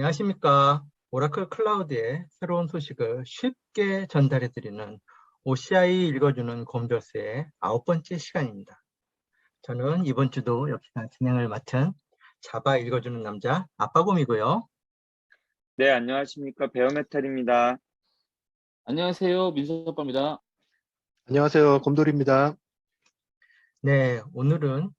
안녕하십니까. 오라클 클라우드의 새로운 소식을 쉽게 전달해드리는 OCI 읽어주는 곰돌스의 9번째 시간입니다. 저는 이번 주도 역시나 진행을 맡은 자바 읽어주는 남자 아빠곰이고요. 네, 안녕하십니까. 베어메탈입니다. 안녕하세요. 민서빠입니다. 안녕하세요. 곰돌이입니다. 네, 오늘은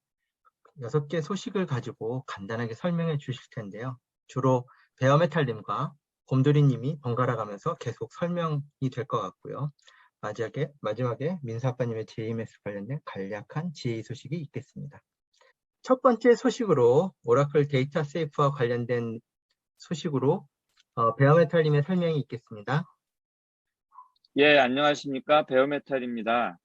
6개 소식을 가지고 간단하게 설명해 주실 텐데요. 주로 베어메탈님과 곰돌이님이 번갈아 가면서 계속 설명이 될 것 같고요. 마지막에 민사아빠님의 JMS 관련된 간략한 GA 소식이 있겠습니다. 첫 번째 소식으로 오라클 데이터 세이프와 관련된 소식으로 베어메탈님의 설명이 있겠습니다. 예, 안녕하십니까. 베어메탈입니다.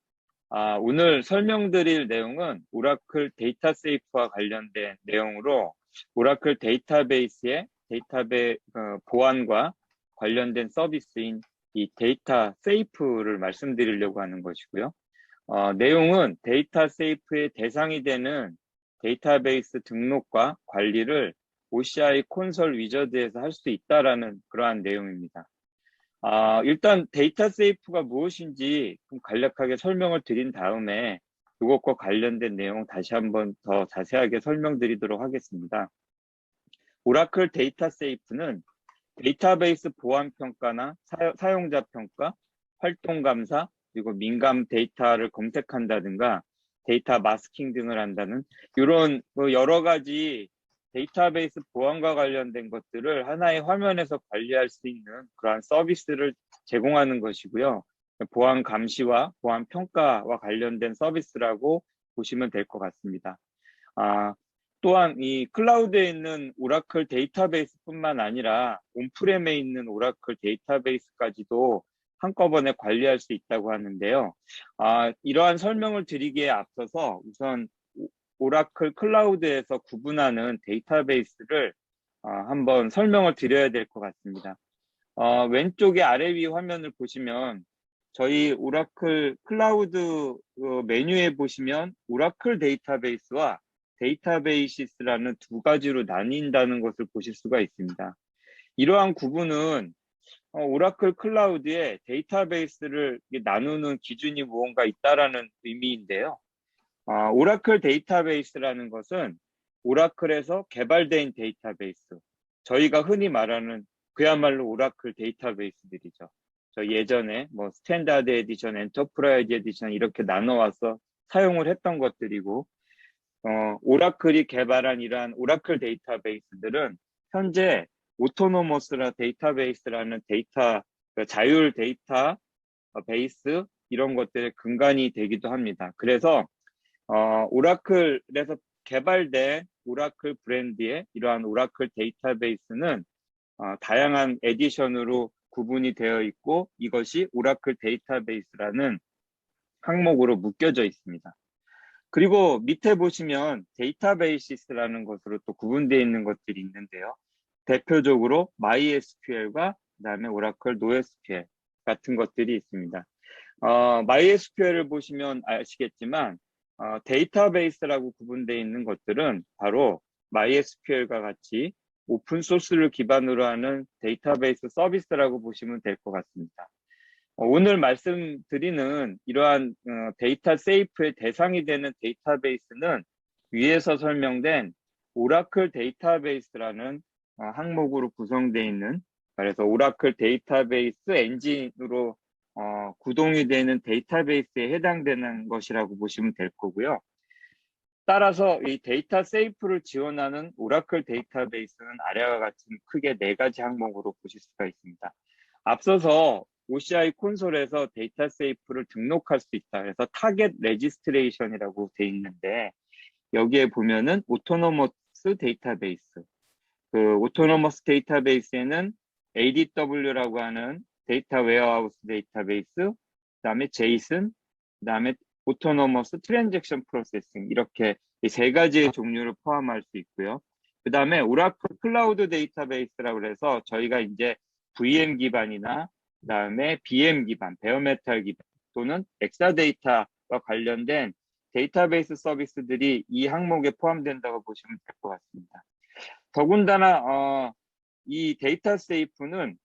오늘 설명드릴 내용은 오라클 데이터 세이프와 관련된 내용으로 오라클 데이터베이스의 보안과 관련된 서비스인 이 데이터 세이프를 말씀드리려고 하는 것이고요. 내용은 데이터 세이프의 대상이 되는 데이터베이스 등록과 관리를 OCI 콘솔 위저드에서 할 수 있다라는 그러한 내용입니다. 일단 데이터 세이프가 무엇인지 좀 간략하게 설명을 드린 다음에 이것과 관련된 내용 다시 한번 더 자세하게 설명드리도록 하겠습니다. 오라클 데이터 세이프는 데이터베이스 보안 평가나 사용자 평가, 활동 감사, 그리고 민감 데이터를 검색한다든가 데이터 마스킹 등을 한다는 이런 여러 가지 데이터베이스 보안과 관련된 것들을 하나의 화면에서 관리할 수 있는 그러한 서비스를 제공하는 것이고요. 보안 감시와 보안 평가와 관련된 서비스라고 보시면 될 것 같습니다. 또한 이 클라우드에 있는 오라클 데이터베이스뿐만 아니라 온프렘에 있는 오라클 데이터베이스까지도 한꺼번에 관리할 수 있다고 하는데요. 이러한 설명을 드리기에 앞서서 우선 오라클 클라우드에서 구분하는 데이터베이스를 한번 설명을 드려야 될 것 같습니다. 왼쪽에 아래 위 화면을 보시면 저희 오라클 클라우드 메뉴에 보시면 오라클 데이터베이스와 데이터베이시스라는 두 가지로 나뉜다는 것을 보실 수가 있습니다. 이러한 구분은 오라클 클라우드에 데이터베이스를 나누는 기준이 무언가 있다라는 의미인데요. 오라클 데이터베이스라는 것은 오라클에서 개발된 데이터베이스, 저희가 흔히 말하는 그야말로 오라클 데이터베이스들이죠. 저 예전에 뭐 스탠다드 에디션, 엔터프라이즈 에디션 이렇게 나눠와서 사용을 했던 것들이고, 오라클이 개발한 이러한 오라클 데이터베이스들은 현재 오토노머스라 데이터베이스라는 자율 데이터 베이스 이런 것들의 근간이 되기도 합니다. 그래서 오라클에서 개발된 오라클 브랜드의 이러한 오라클 데이터베이스는 다양한 에디션으로 구분이 되어 있고 이것이 오라클 데이터베이스라는 항목으로 묶여져 있습니다. 그리고 밑에 보시면 데이터베이시스라는 것으로 또 구분되어 있는 것들이 있는데요. 대표적으로 MySQL과 그다음에 오라클 NoSQL 같은 것들이 있습니다. MySQL을 보시면 아시겠지만 데이터베이스라고 구분되어 있는 것들은 바로 MySQL과 같이 오픈소스를 기반으로 하는 데이터베이스 서비스라고 보시면 될 것 같습니다. 오늘 말씀드리는 이러한 데이터 세이프의 대상이 되는 데이터베이스는 위에서 설명된 오라클 데이터베이스라는 항목으로 구성되어 있는, 그래서 오라클 데이터베이스 엔진으로 구동이 되는 데이터베이스에 해당되는 것이라고 보시면 될 거고요. 따라서 이 데이터 세이프를 지원하는 오라클 데이터베이스는 아래와 같이 크게 4가지 항목으로 보실 수가 있습니다. 앞서서 OCI 콘솔에서 데이터 세이프를 등록할 수 있다. 그래서 타겟 레지스트레이션이라고 되어 있는데 여기에 보면은 오토노머스 데이터베이스, 그 오토노머스 데이터베이스에는 ADW라고 하는 데이터 웨어하우스 데이터베이스, 그다음에 제이슨, 그다음에 오토노머스 트랜잭션 프로세싱, 이렇게 이 3가지의 종류를 포함할 수 있고요. 그다음에 오라클 클라우드 데이터베이스라고 해서 저희가 이제 VM 기반이나 그다음에 BM 기반, 베어메탈 기반 또는 엑사데이터와 관련된 데이터베이스 서비스들이 이 항목에 포함된다고 보시면 될 것 같습니다. 더군다나 이 데이터 세이프는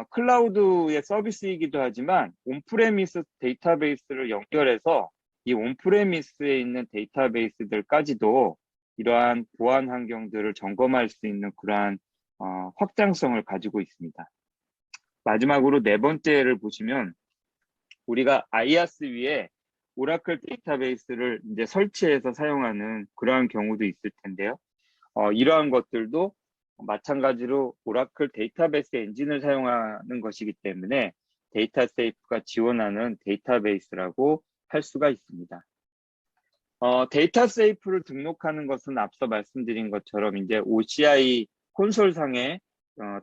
클라우드의 서비스이기도 하지만 온프레미스 데이터베이스를 연결해서 이 온프레미스에 있는 데이터베이스들까지도 이러한 보안 환경들을 점검할 수 있는 그러한 확장성을 가지고 있습니다. 마지막으로 네 번째를 보시면 우리가 IaaS 위에 오라클 데이터베이스를 이제 설치해서 사용하는 그러한 경우도 있을 텐데요. 이러한 것들도 마찬가지로 오라클 데이터베이스 엔진을 사용하는 것이기 때문에 데이터 세이프가 지원하는 데이터베이스라고 할 수가 있습니다. 데이터 세이프를 등록하는 것은 앞서 말씀드린 것처럼 이제 OCI 콘솔상의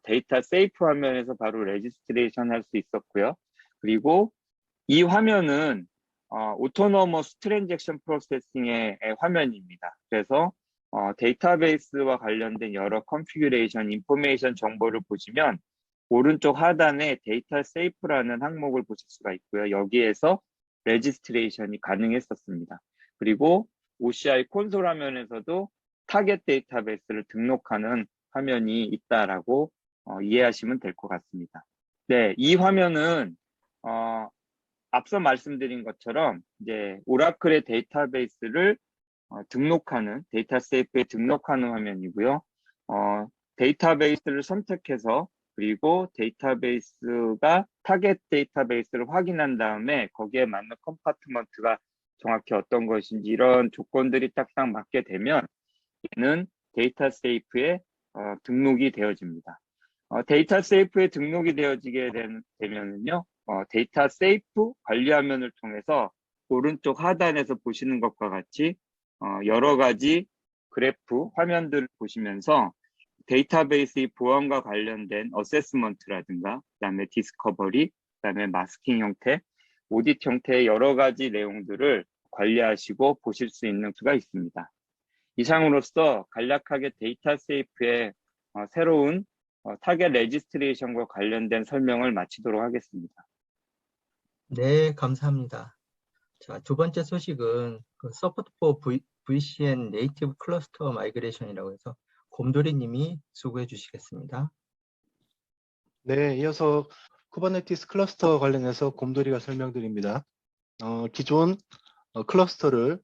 데이터 세이프 화면에서 바로 레지스트레이션 할 수 있었고요. 그리고 이 화면은 오토노머스 트랜잭션 프로세싱의 화면입니다. 그래서 데이터베이스와 관련된 여러 컨피규레이션, 인포메이션 정보를 보시면 오른쪽 하단에 데이터 세이프라는 항목을 보실 수가 있고요. 여기에서 레지스트레이션이 가능했었습니다. 그리고 OCI 콘솔 화면에서도 타겟 데이터베이스를 등록하는 화면이 있다라고 이해하시면 될 것 같습니다. 네, 이 화면은 앞서 말씀드린 것처럼 이제 오라클의 데이터베이스를 등록하는 데이터 세이프에 등록하는 화면이고요. 데이터베이스를 선택해서 그리고 데이터베이스가 타겟 데이터베이스를 확인한 다음에 거기에 맞는 컴파트먼트가 정확히 어떤 것인지 이런 조건들이 딱딱 맞게 되면 얘는 데이터 세이프에 등록이 되어집니다. 데이터 세이프에 등록이 되어지게 되면은요, 데이터 세이프 관리 화면을 통해서 오른쪽 하단에서 보시는 것과 같이 여러 가지 그래프, 화면들을 보시면서 데이터베이스의 보안과 관련된 어세스먼트라든가 그다음에 디스커버리, 그다음에 마스킹 형태, 오딧 형태의 여러 가지 내용들을 관리하시고 보실 수 있는 수가 있습니다. 이상으로써 간략하게 데이터 세이프의 새로운 타겟 레지스트레이션과 관련된 설명을 마치도록 하겠습니다. 네, 감사합니다. 자, 두 번째 소식은 서포트 포 VCN 네이티브 클러스터 마이그레이션이라고 해서 곰돌이 님이 수고해 주시겠습니다. 네, 이어서 쿠버네티스 클러스터 관련해서 곰돌이가 설명드립니다. 기존 클러스터를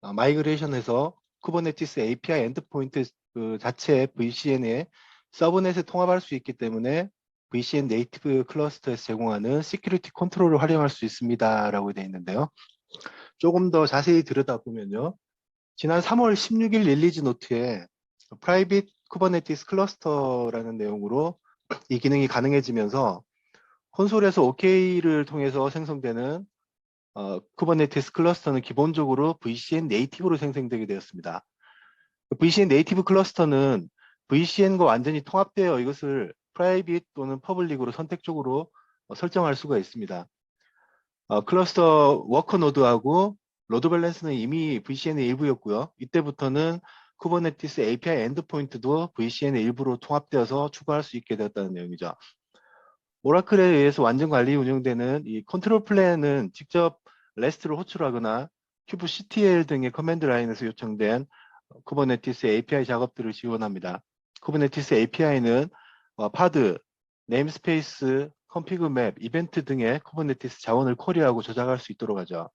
마이그레이션해서 쿠버네티스 API 엔드포인트 그 자체 VCN에 서브넷에 통합할 수 있기 때문에 VCN 네이티브 클러스터에서 제공하는 시큐리티 컨트롤을 활용할 수 있습니다라고 되어 있는데요. 조금 더 자세히 들여다보면요. 지난 3월 16일 릴리즈 노트에 프라이빗 쿠버네티스 클러스터라는 내용으로 이 기능이 가능해지면서 콘솔에서 OK를 통해서 생성되는 쿠버네티스 클러스터는 기본적으로 VCN 네이티브로 생성되게 되었습니다. VCN 네이티브 클러스터는 VCN과 완전히 통합되어 이것을 프라이빗 또는 퍼블릭으로 선택적으로 설정할 수가 있습니다. 클러스터 워커 노드하고 로드 밸런스는 이미 VCN의 일부였고요. 이때부터는 쿠버네티스 API 엔드포인트도 VCN의 일부로 통합되어서 추가할 수 있게 되었다는 내용이죠. 오라클에 의해서 완전 관리 운영되는 이 컨트롤 플랜은 직접 REST를 호출하거나 kubectl 등의 커맨드 라인에서 요청된 쿠버네티스 API 작업들을 지원합니다. 쿠버네티스 API는 파드, 네임스페이스, 컨피그 맵, 이벤트 등의 쿠버네티스 자원을 쿼리하고 조작할 수 있도록 하죠.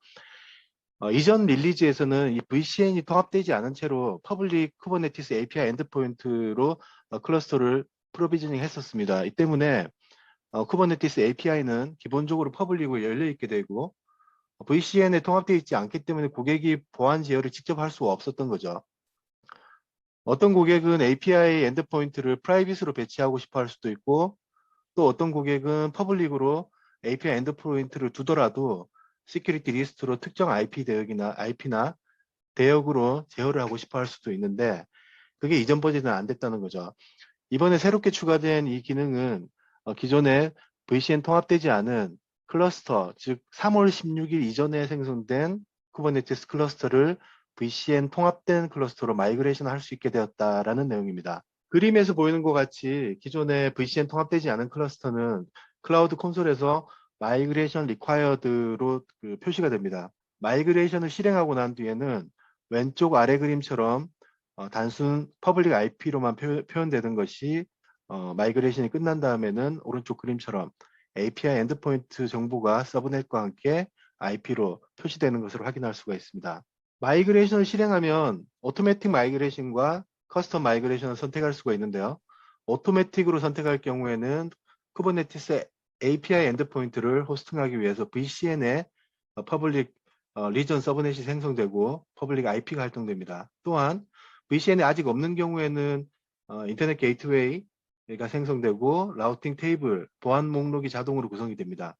이전 릴리즈에서는 이 VCN이 통합되지 않은 채로 퍼블릭 쿠버네티스 API 엔드포인트로 클러스터를 프로비저닝 했었습니다. 이 때문에 쿠버네티스 API는 기본적으로 퍼블릭으로 열려 있게 되고 VCN에 통합되어 있지 않기 때문에 고객이 보안 제어를 직접 할 수가 없었던 거죠. 어떤 고객은 API 엔드포인트를 프라이빗으로 배치하고 싶어 할 수도 있고 또 어떤 고객은 퍼블릭으로 API 엔드포인트를 두더라도 시큐리티 리스트로 특정 IP 대역이나 IP나 대역으로 제어를 하고 싶어 할 수도 있는데 그게 이전 버전은 안 됐다는 거죠. 이번에 새롭게 추가된 이 기능은 기존에 VCN 통합되지 않은 클러스터, 즉 3월 16일 이전에 생성된 쿠버네티스 클러스터를 VCN 통합된 클러스터로 마이그레이션 할 수 있게 되었다라는 내용입니다. 그림에서 보이는 것 같이 기존에 VCN 통합되지 않은 클러스터는 클라우드 콘솔에서 마이그레이션 리콰이어드로 표시가 됩니다. 마이그레이션을 실행하고 난 뒤에는 왼쪽 아래 그림처럼 단순 퍼블릭 IP로만 표현되는 것이 마이그레이션이 끝난 다음에는 오른쪽 그림처럼 API 엔드포인트 정보가 서브넷과 함께 IP로 표시되는 것으로 확인할 수가 있습니다. 마이그레이션을 실행하면 오토매틱 마이그레이션과 커스텀 마이그레이션을 선택할 수가 있는데요. 오토매틱으로 선택할 경우에는 쿠버네티스 API 엔드포인트를 호스팅하기 위해서 VCN에 퍼블릭 리전 서브넷이 생성되고 퍼블릭 IP가 활동됩니다. 또한 VCN이 아직 없는 경우에는 인터넷 게이트웨이가 생성되고 라우팅 테이블, 보안 목록이 자동으로 구성이 됩니다.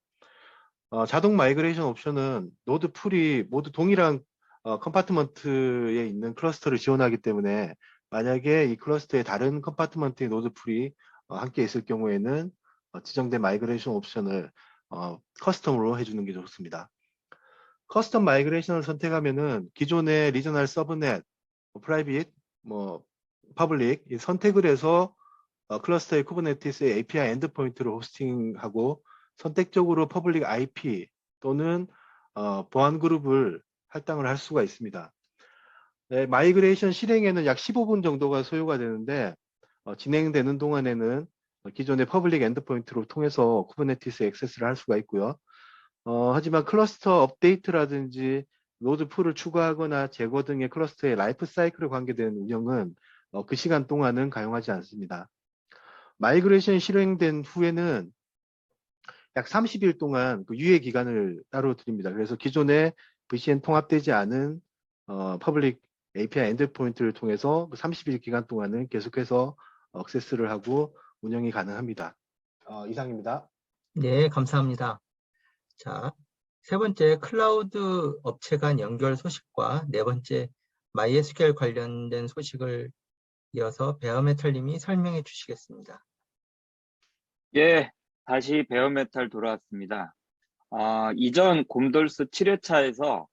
자동 마이그레이션 옵션은 노드 풀이 모두 동일한 컴파트먼트에 있는 클러스터를 지원하기 때문에 만약에 이 클러스터에 다른 컴파트먼트의 노드 풀이 함께 있을 경우에는 지정된 마이그레이션 옵션을 커스텀으로 해주는 게 좋습니다. 커스텀 마이그레이션을 선택하면은 기존의 리저널 서브넷, 프라이빗, 퍼블릭 선택을 해서 클러스터의 쿠버네티스의 API 엔드포인트를 호스팅하고 선택적으로 퍼블릭 IP 또는 보안 그룹을 할당을 할 수가 있습니다. 네, 마이그레이션 실행에는 약 15분 정도가 소요가 되는데 진행되는 동안에는 기존의 퍼블릭 엔드포인트를 통해서 쿠버네티스 액세스를 할 수가 있고요. 하지만 클러스터 업데이트라든지 노드 풀을 추가하거나 제거 등의 클러스터의 라이프 사이클에 관계된 운영은 그 시간 동안은 가용하지 않습니다. 마이그레이션이 실행된 후에는 약 30일 동안 그 유예 기간을 따로 드립니다. 그래서 기존에 VCN 통합되지 않은 퍼블릭 API 엔드포인트를 통해서 30일 기간 동안은 계속해서 액세스를 하고 운영이 가능합니다. 이상입니다. 네, 감사합니다. 자, 세 번째 클라우드 업체 간 연결 소식과 네 번째 MySQL 관련된 소식을 이어서 베어메탈님이 설명해 주시겠습니다. 예, 다시 베어메탈 돌아왔습니다. 이전 곰돌스 7회차에서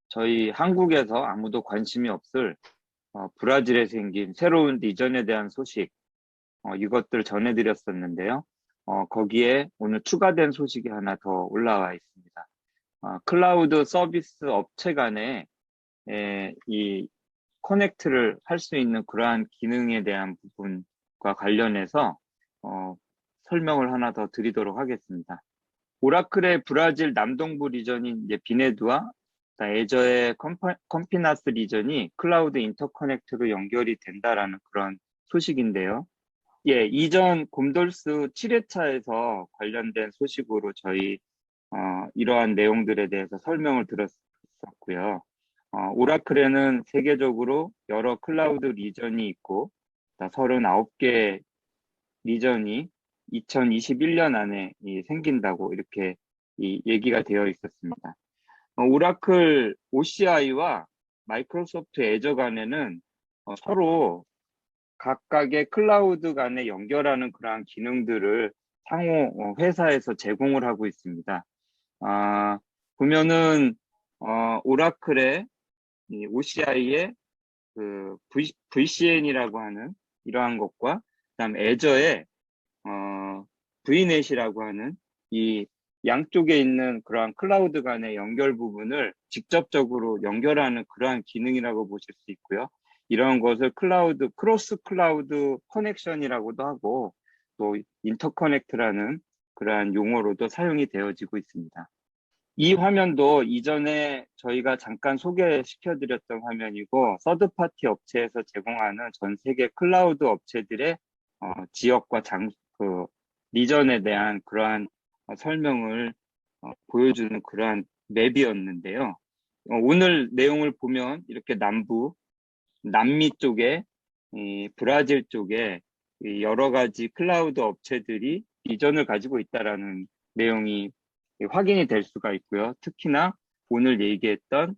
저희 한국에서 아무도 관심이 없을 브라질에 생긴 새로운 리전에 대한 소식, 이것들 전해드렸었는데요. 거기에 오늘 추가된 소식이 하나 더 올라와 있습니다. 클라우드 서비스 업체 간에 이 커넥트를 할 수 있는 그러한 기능에 대한 부분과 관련해서 설명을 하나 더 드리도록 하겠습니다. 오라클의 브라질 남동부 리전인 이제 비네두와 애저의 컴피나스 리전이 클라우드 인터커넥트로 연결이 된다라는 그런 소식인데요. 예, 이전 곰돌스 7회차에서 관련된 소식으로 저희 이러한 내용들에 대해서 설명을 드렸었고요. 오라클에는 세계적으로 여러 클라우드 리전이 있고 39개 리전이 2021년 안에 생긴다고 이렇게 얘기가 되어 있었습니다. 오라클 OCI와 마이크로소프트 애저 간에는 서로 각각의 클라우드 간에 연결하는 그러한 기능들을 상호 회사에서 제공을 하고 있습니다. 보면은 오라클의 OCI의 그 VCN이라고 하는 이러한 것과 그다음 애저의 VNet이라고 하는 이 양쪽에 있는 그러한 클라우드 간의 연결 부분을 직접적으로 연결하는 그러한 기능이라고 보실 수 있고요. 이런 것을 크로스 클라우드 커넥션이라고도 하고 또 인터커넥트라는 그러한 용어로도 사용이 되어지고 있습니다. 이 화면도 이전에 저희가 잠깐 소개시켜 드렸던 화면이고 서드파티 업체에서 제공하는 전 세계 클라우드 업체들의 지역과 리전에 대한 그러한 설명을 보여주는 그러한 맵이었는데요. 오늘 내용을 보면 이렇게 남미 쪽에 브라질 쪽에 여러 가지 클라우드 업체들이 리전을 가지고 있다라는 내용이 확인이 될 수가 있고요. 특히나 오늘 얘기했던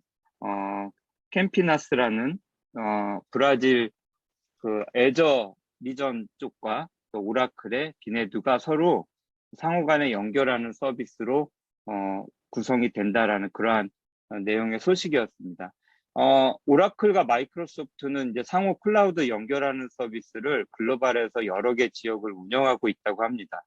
캠피나스라는 브라질 그 애저 리전 쪽과 또 오라클의 비네두가 서로 상호간에 연결하는 서비스로 구성이 된다라는 그러한 내용의 소식이었습니다. 오라클과 마이크로소프트는 이제 상호 클라우드 연결하는 서비스를 글로벌에서 여러 개 지역을 운영하고 있다고 합니다.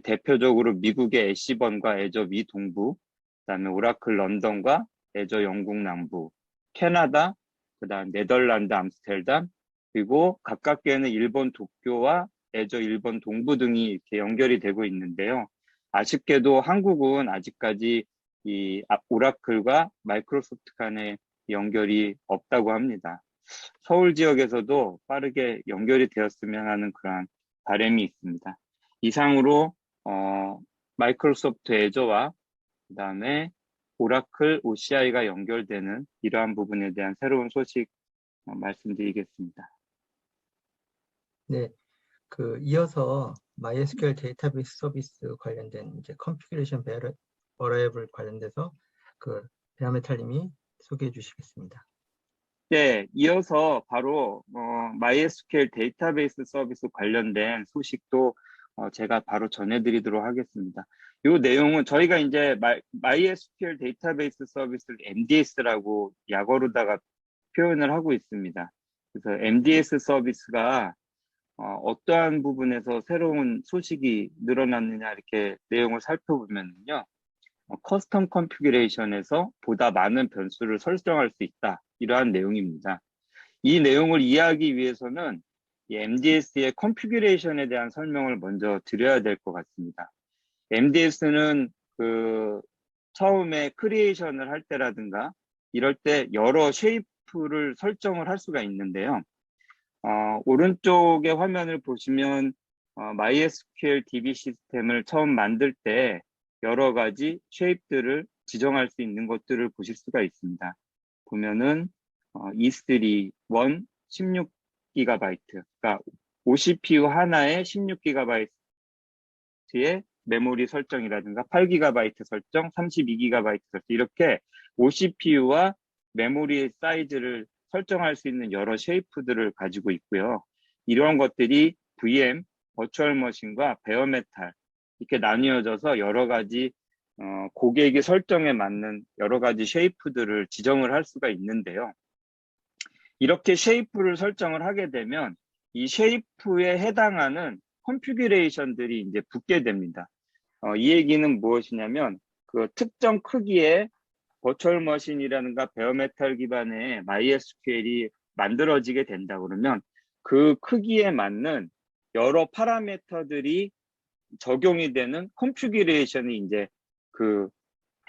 대표적으로 미국의 애쉬번과 애저 미 동부, 그다음에 오라클 런던과 애저 영국 남부, 캐나다, 그다음 네덜란드 암스테르담, 그리고 가깝게는 일본 도쿄와 애저 일본 동부 등이 이렇게 연결이 되고 있는데요. 아쉽게도 한국은 아직까지 이 오라클과 마이크로소프트 간의 연결이 없다고 합니다. 서울 지역에서도 빠르게 연결이 되었으면 하는 그러한 바람이 있습니다. 이상으로 마이크로소프트 애저와 그다음에 오라클 OCI가 연결되는 이러한 부분에 대한 새로운 소식 말씀드리겠습니다. 네, 이어서 MySQL 데이터베이스 서비스 관련된 이제 컨피그레이션 버라이어블 관련돼서 베어메탈님이 소개해 주시겠습니다. 네, 이어서 바로 MySQL 데이터베이스 서비스 관련된 소식도 제가 바로 전해드리도록 하겠습니다. 이 내용은 저희가 이제 MySQL 데이터베이스 서비스를 MDS라고 약어로다가 표현을 하고 있습니다. 그래서 MDS 서비스가 어떠한 부분에서 새로운 소식이 늘어났느냐 이렇게 내용을 살펴보면요. 커스텀 컨피그레이션에서 보다 많은 변수를 설정할 수 있다. 이러한 내용입니다. 이 내용을 이해하기 위해서는 이 MDS의 컨피그레이션에 대한 설명을 먼저 드려야 될 것 같습니다. MDS는 처음에 크리에이션을 할 때라든가 이럴 때 여러 쉐이프를 설정을 할 수가 있는데요. 오른쪽의 화면을 보시면 MySQL DB 시스템을 처음 만들 때 여러 가지 쉐입들을 지정할 수 있는 것들을 보실 수가 있습니다. 보면은 E3, 1, 16GB, 그러니까 OCPU 하나에 16GB의 메모리 설정이라든가 8GB 설정, 32GB 설정 이렇게 OCPU와 메모리의 사이즈를 설정할 수 있는 여러 쉐이프들을 가지고 있고요. 이러한 것들이 VM, 버추얼 머신과 베어메탈 이렇게 나뉘어져서 여러 가지 고객의 설정에 맞는 여러 가지 쉐이프들을 지정을 할 수가 있는데요. 이렇게 쉐이프를 설정을 하게 되면 이 쉐이프에 해당하는 컨피규레이션들이 이제 붙게 됩니다. 이 얘기는 무엇이냐면 특정 크기의 버추얼 머신이라든가 베어메탈 기반의 MySQL이 만들어지게 된다 그러면 그 크기에 맞는 여러 파라미터들이 적용이 되는 컨피규레이션이 이제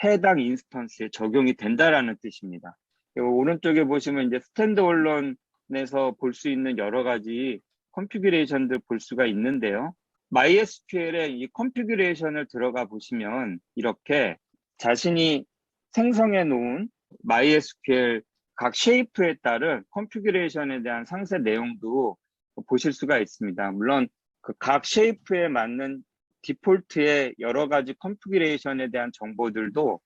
해당 인스턴스에 적용이 된다라는 뜻입니다. 오른쪽에 보시면 이제 스탠드얼론에서 볼 수 있는 여러 가지 컨피규레이션들 볼 수가 있는데요. MySQL의 이 컨피규레이션을 들어가 보시면 이렇게 자신이 생성해 놓은 MySQL 각 쉐이프에 따른 컨피규레이션에 대한 상세 내용도 보실 수가 있습니다. 물론 각 쉐이프에 맞는 디폴트의 여러 가지 컨피규레이션에 대한 정보들도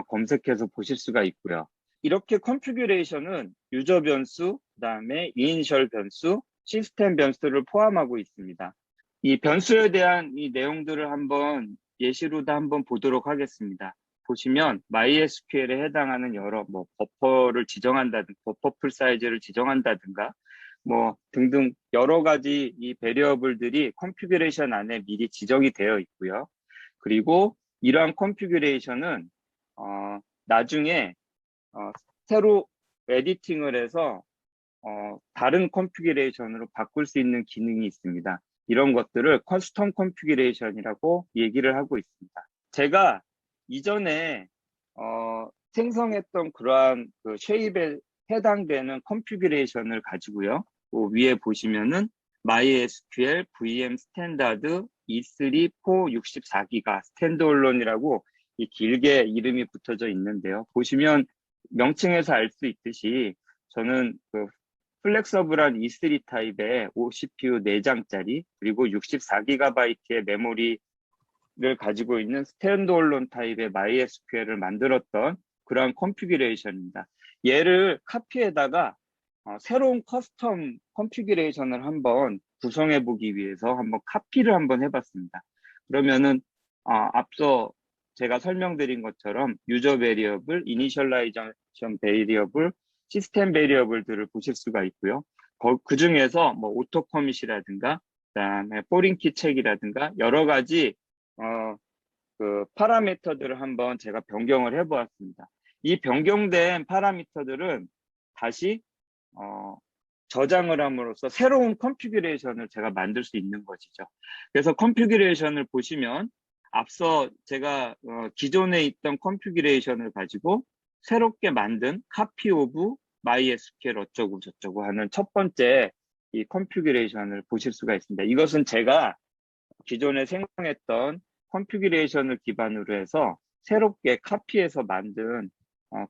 검색해서 보실 수가 있고요. 이렇게 컨피규레이션은 유저 변수, 그다음에 이니셜 변수, 시스템 변수를 포함하고 있습니다. 이 변수에 대한 이 내용들을 한번 예시로도 한번 보도록 하겠습니다. 보시면 MySQL에 해당하는 여러 버퍼를 지정한다든가 버퍼 풀 사이즈를 지정한다든가 등등 여러 가지 이 베리어블들이 컨피규레이션 안에 미리 지정이 되어 있고요. 그리고 이러한 컨피규레이션은 나중에 새로 에디팅을 해서 다른 컨피규레이션으로 바꿀 수 있는 기능이 있습니다. 이런 것들을 커스텀 컨피규레이션이라고 얘기를 하고 있습니다. 제가 이전에 생성했던 그러한 쉐입에 해당되는 컨피규레이션을 가지고요. 위에 보시면은 MySQL VM 스탠다드 E3 4 64기가 스탠드얼론이라고 길게 이름이 붙어져 있는데요. 보시면 명칭에서 알 수 있듯이 저는 플렉서블한 E3 타입의 OCPU 4장짜리 그리고 64GB의 메모리를 가지고 있는 스탠드얼론 타입의 MySQL을 만들었던 그러한 컨피규레이션입니다. 얘를 카피에다가 새로운 커스텀 컨피규레이션을 한번 구성해 보기 위해서 한번 카피를 한번 해봤습니다. 그러면은 앞서 제가 설명드린 것처럼 유저 베리어블, 이니셜라이제이션 베리어블, 시스템 베리어블들을 보실 수가 있고요. 그 중에서 오토 커밋이라든가 그다음에 포린키 책이라든가 여러 가지 파라미터들을 한번 제가 변경을 해보았습니다. 이 변경된 파라미터들은 다시 저장을 함으로써 새로운 컨피규레이션을 제가 만들 수 있는 것이죠. 그래서 컨피규레이션을 보시면 앞서 제가 기존에 있던 컨피규레이션을 가지고 새롭게 만든 copy of MySQL 어쩌고 저쩌고 하는 첫 번째 이 컨피규레이션을 보실 수가 있습니다. 이것은 제가 기존에 생성했던 컨피규레이션을 기반으로 해서 새롭게 카피해서 만든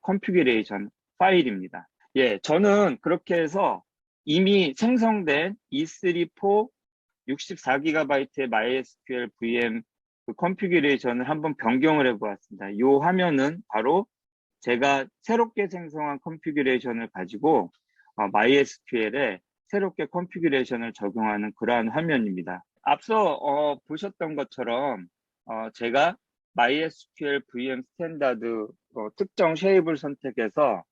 컨피규레이션 파일입니다. 예, 저는 그렇게 해서 이미 생성된 E3.4 64GB의 MySQL VM 그 컨피규레이션을 한번 변경을 해보았습니다. 이 화면은 바로 제가 새롭게 생성한 컨피규레이션을 가지고 MySQL에 새롭게 컨피규레이션을 적용하는 그러한 화면입니다. 앞서 보셨던 것처럼 제가 MySQL VM 스탠다드 특정 쉐입을 선택해서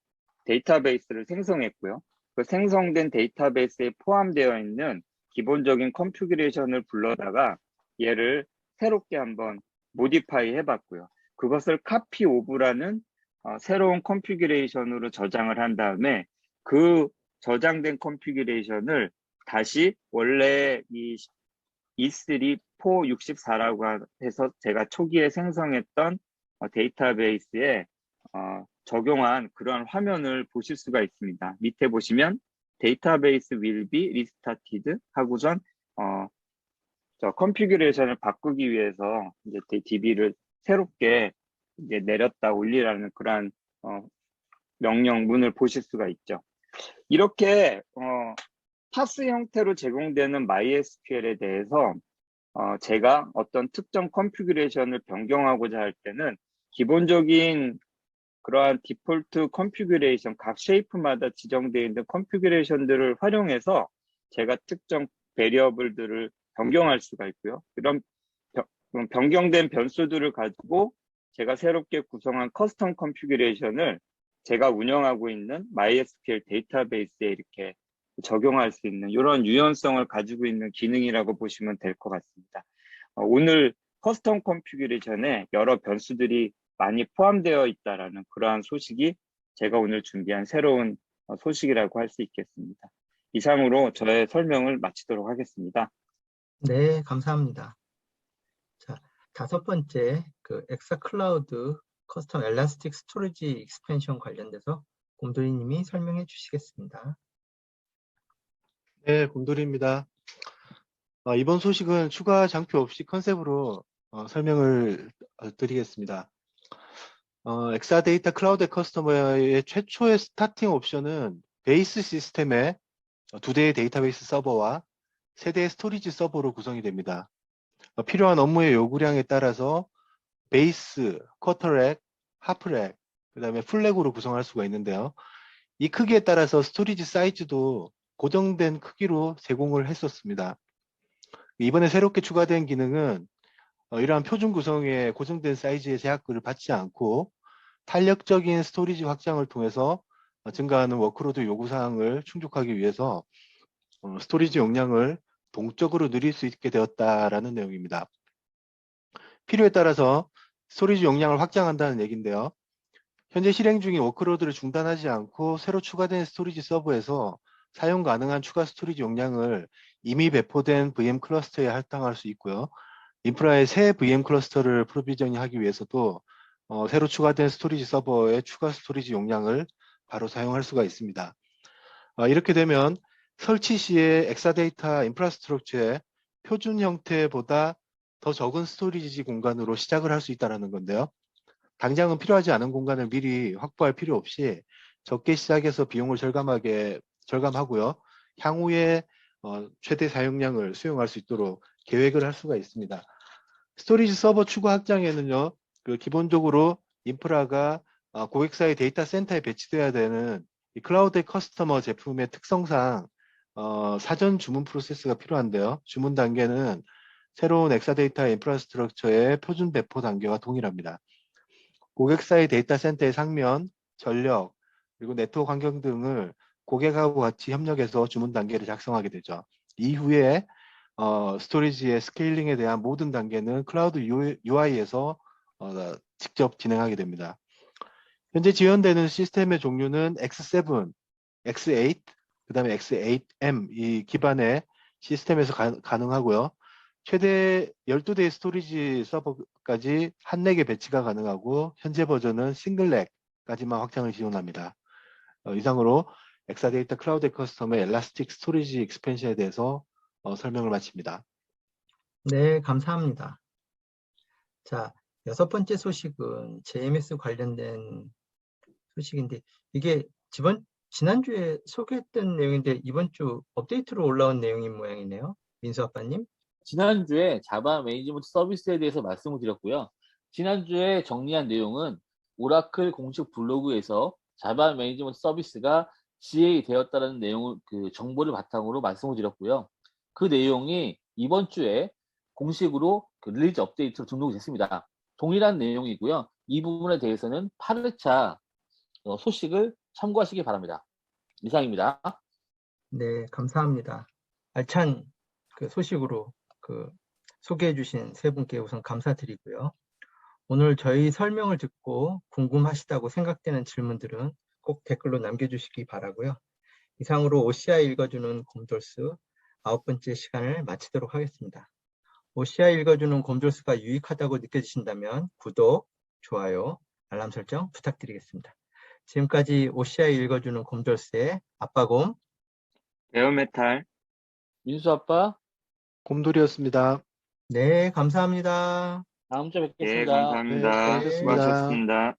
데이터베이스를 생성했고요. 그 생성된 데이터베이스에 포함되어 있는 기본적인 컨피규레이션을 불러다가 얘를 새롭게 한번 모디파이 해봤고요. 그것을 copy of라는 새로운 컨피규레이션으로 저장을 한 다음에 그 저장된 컨피규레이션을 다시 원래 이 E3 464라고 해서 제가 초기에 생성했던 데이터베이스에 적용한 그러한 화면을 보실 수가 있습니다. 밑에 보시면 데이터베이스 will be restarted 하고선 저 컨피규레이션을 바꾸기 위해서 이제 DB를 새롭게 이제 내렸다 올리라는 그러한 명령문을 보실 수가 있죠. 이렇게 파스 형태로 제공되는 MySQL에 대해서 제가 어떤 특정 컨피규레이션을 변경하고자 할 때는 기본적인 그러한 디폴트 컨피규레이션, 각 쉐이프마다 지정되어 있는 컨피규레이션들을 활용해서 제가 특정 베리어블들을 변경할 수가 있고요. 그런 변경된 변수들을 가지고 제가 새롭게 구성한 커스텀 컨피규레이션을 제가 운영하고 있는 MySQL 데이터베이스에 이렇게 적용할 수 있는 이런 유연성을 가지고 있는 기능이라고 보시면 될 것 같습니다. 오늘 커스텀 컨피규레이션에 여러 변수들이 많이 포함되어 있다라는 그러한 소식이 제가 오늘 준비한 새로운 소식이라고 할 수 있겠습니다. 이상으로 저의 설명을 마치도록 하겠습니다. 네, 감사합니다. 자, 다섯 번째 그 엑사클라우드 커스텀 엘라스틱 스토리지 익스펜션 관련돼서 곰돌이님이 설명해 주시겠습니다. 네, 곰돌이입니다. 이번 소식은 추가 장표 없이 컨셉으로 설명을 드리겠습니다. 엑사데이터 클라우드 커스터머의 최초의 스타팅 옵션은 베이스 시스템의 2대의 데이터베이스 서버와 3대의 스토리지 서버로 구성이 됩니다. 필요한 업무의 요구량에 따라서 베이스, 쿼터렉, 하프렉, 그 다음에 풀렉으로 구성할 수가 있는데요. 이 크기에 따라서 스토리지 사이즈도 고정된 크기로 제공을 했었습니다. 이번에 새롭게 추가된 기능은 이러한 표준 구성의 고정된 사이즈의 제약을 받지 않고 탄력적인 스토리지 확장을 통해서 증가하는 워크로드 요구사항을 충족하기 위해서 스토리지 용량을 동적으로 늘릴 수 있게 되었다라는 내용입니다. 필요에 따라서 스토리지 용량을 확장한다는 얘기인데요. 현재 실행 중인 워크로드를 중단하지 않고 새로 추가된 스토리지 서버에서 사용 가능한 추가 스토리지 용량을 이미 배포된 VM 클러스터에 할당할 수 있고요. 인프라의 새 VM 클러스터를 프로비저닝하기 위해서도 새로 추가된 스토리지 서버의 추가 스토리지 용량을 바로 사용할 수가 있습니다. 이렇게 되면 설치 시에 엑사데이터 인프라스트럭처의 표준 형태보다 더 적은 스토리지 공간으로 시작을 할 수 있다는 건데요. 당장은 필요하지 않은 공간을 미리 확보할 필요 없이 적게 시작해서 비용을 절감하고요. 향후에 최대 사용량을 수용할 수 있도록 계획을 할 수가 있습니다. 스토리지 서버 추가 확장에는요, 기본적으로 인프라가 고객사의 데이터 센터에 배치되어야 되는 이 클라우드 커스터머 제품의 특성상 사전 주문 프로세스가 필요한데요. 주문 단계는 새로운 엑사데이터 인프라스트럭처의 표준 배포 단계와 동일합니다. 고객사의 데이터 센터의 상면, 전력, 그리고 네트워크 환경 등을 고객하고 같이 협력해서 주문 단계를 작성하게 되죠. 이후에 스토리지의 스케일링에 대한 모든 단계는 클라우드 UI에서 직접 진행하게 됩니다. 현재 지원되는 시스템의 종류는 X7, X8, 그다음에 X8M 이 기반의 시스템에서 가능하고요. 최대 12대의 스토리지 서버까지 한 렉에 배치가 가능하고 현재 버전은 싱글 렉까지만 확장을 지원합니다. 이상으로 엑사데이터 클라우드 커스텀의 엘라스틱 스토리지 익스펜션에 대해서 설명을 마칩니다. 네, 감사합니다. 자, 6번째 소식은 JMS 관련된 소식인데 이게 지난주에 소개했던 내용인데 이번 주 업데이트로 올라온 내용인 모양이네요. 민수 아빠님. 지난주에 자바 매니지먼트 서비스에 대해서 말씀을 드렸고요. 지난주에 정리한 내용은 오라클 공식 블로그에서 자바 매니지먼트 서비스가 GA 되었다는 내용을 정보를 바탕으로 말씀을 드렸고요. 그 내용이 이번 주에 공식으로 릴리즈 업데이트로 등록이 됐습니다. 동일한 내용이고요. 이 부분에 대해서는 8회차 소식을 참고하시기 바랍니다. 이상입니다. 네, 감사합니다. 알찬 그 소식으로 소개해 주신 세 분께 우선 감사드리고요. 오늘 저희 설명을 듣고 궁금하시다고 생각되는 질문들은 꼭 댓글로 남겨주시기 바라고요. 이상으로 OCI 읽어주는 곰돌스 9번째 시간을 마치도록 하겠습니다. OCI 읽어주는 곰돌스가 유익하다고 느껴지신다면 구독, 좋아요, 알람 설정 부탁드리겠습니다. 지금까지 OCI 읽어주는 곰돌스의 아빠곰, 베어메탈. 민수 아빠, 곰돌이었습니다. 네, 감사합니다. 다음 주에 예, 뵙겠습니다. 감사합니다. 네, 수고하셨습니다. 수고하셨습니다.